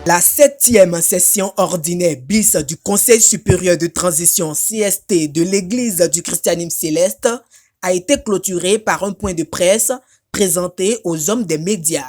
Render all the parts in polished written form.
La 7e session ordinaire bis du Conseil supérieur de transition CST de l'Église du christianisme céleste a été clôturée par un point de presse présenté aux hommes des médias.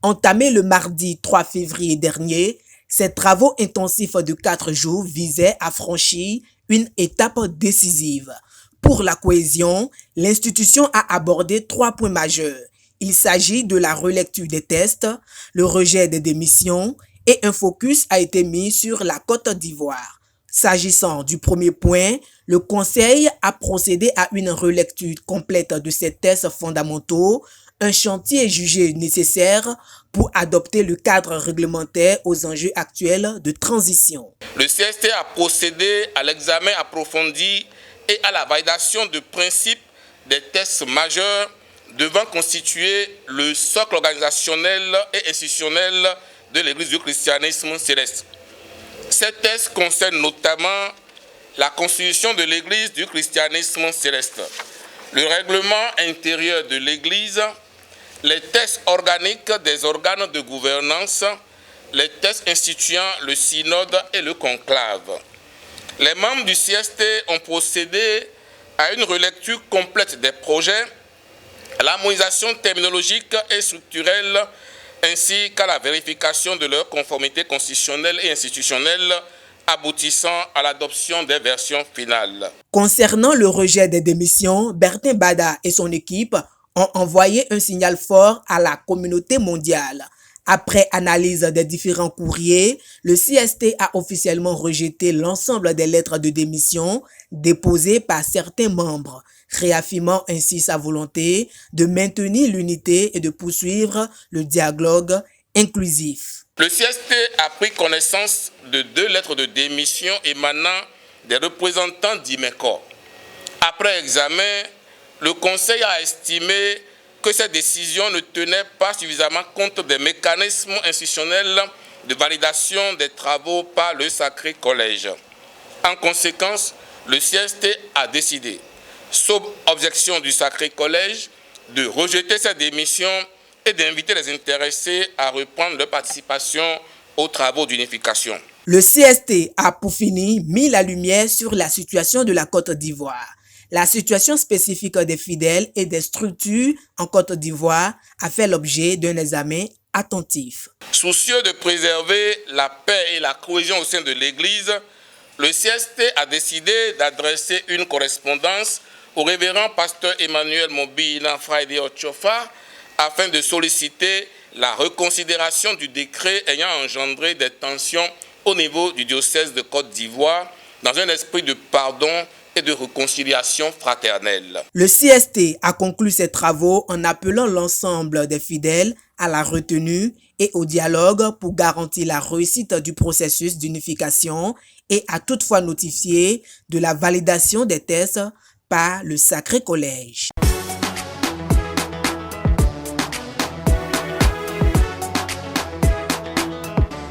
Entamé le mardi 3 février dernier, ces travaux intensifs de 4 jours visaient à franchir une étape décisive. Pour la cohésion, l'institution a abordé 3 points majeurs. Il s'agit de la relecture des tests, le rejet des démissions et un focus a été mis sur la Côte d'Ivoire. S'agissant du premier point, le Conseil a procédé à une relecture complète de ces tests fondamentaux. Un chantier est jugé nécessaire pour adopter le cadre réglementaire aux enjeux actuels de transition. Le CST a procédé à l'examen approfondi et à la validation de principes des tests majeurs devant constituer le socle organisationnel et institutionnel de l'Église du christianisme céleste. Ces tests concernent notamment la constitution de l'Église du christianisme céleste, le règlement intérieur de l'Église, les tests organiques des organes de gouvernance, les tests instituant le synode et le conclave. Les membres du CST ont procédé à une relecture complète des projets, à l'harmonisation terminologique et structurelle, ainsi qu'à la vérification de leur conformité constitutionnelle et institutionnelle, aboutissant à l'adoption des versions finales. Concernant le rejet des démissions, Bertin Bada et son équipe ont envoyé un signal fort à la communauté mondiale. Après analyse des différents courriers, le CST a officiellement rejeté l'ensemble des lettres de démission déposées par certains membres, réaffirmant ainsi sa volonté de maintenir l'unité et de poursuivre le dialogue inclusif. Le CST a pris connaissance de 2 lettres de démission émanant des représentants d'IMECO. Après examen, le Conseil a estimé que cette décision ne tenait pas suffisamment compte des mécanismes institutionnels de validation des travaux par le Sacré Collège. En conséquence, le CST a décidé, sauf objection du Sacré Collège, de rejeter cette démission et d'inviter les intéressés à reprendre leur participation aux travaux d'unification. Le CST a pour finir mis la lumière sur la situation de la Côte d'Ivoire. La situation spécifique des fidèles et des structures en Côte d'Ivoire a fait l'objet d'un examen attentif. Soucieux de préserver la paix et la cohésion au sein de l'Église, le CST a décidé d'adresser une correspondance au révérend pasteur Emmanuel Mobina Friday Ochofa afin de solliciter la reconsidération du décret ayant engendré des tensions au niveau du diocèse de Côte d'Ivoire dans un esprit de pardon et de réconciliation fraternelle. Le CST a conclu ses travaux en appelant l'ensemble des fidèles à la retenue et au dialogue pour garantir la réussite du processus d'unification et a toutefois notifié de la validation des tests par le Sacré Collège.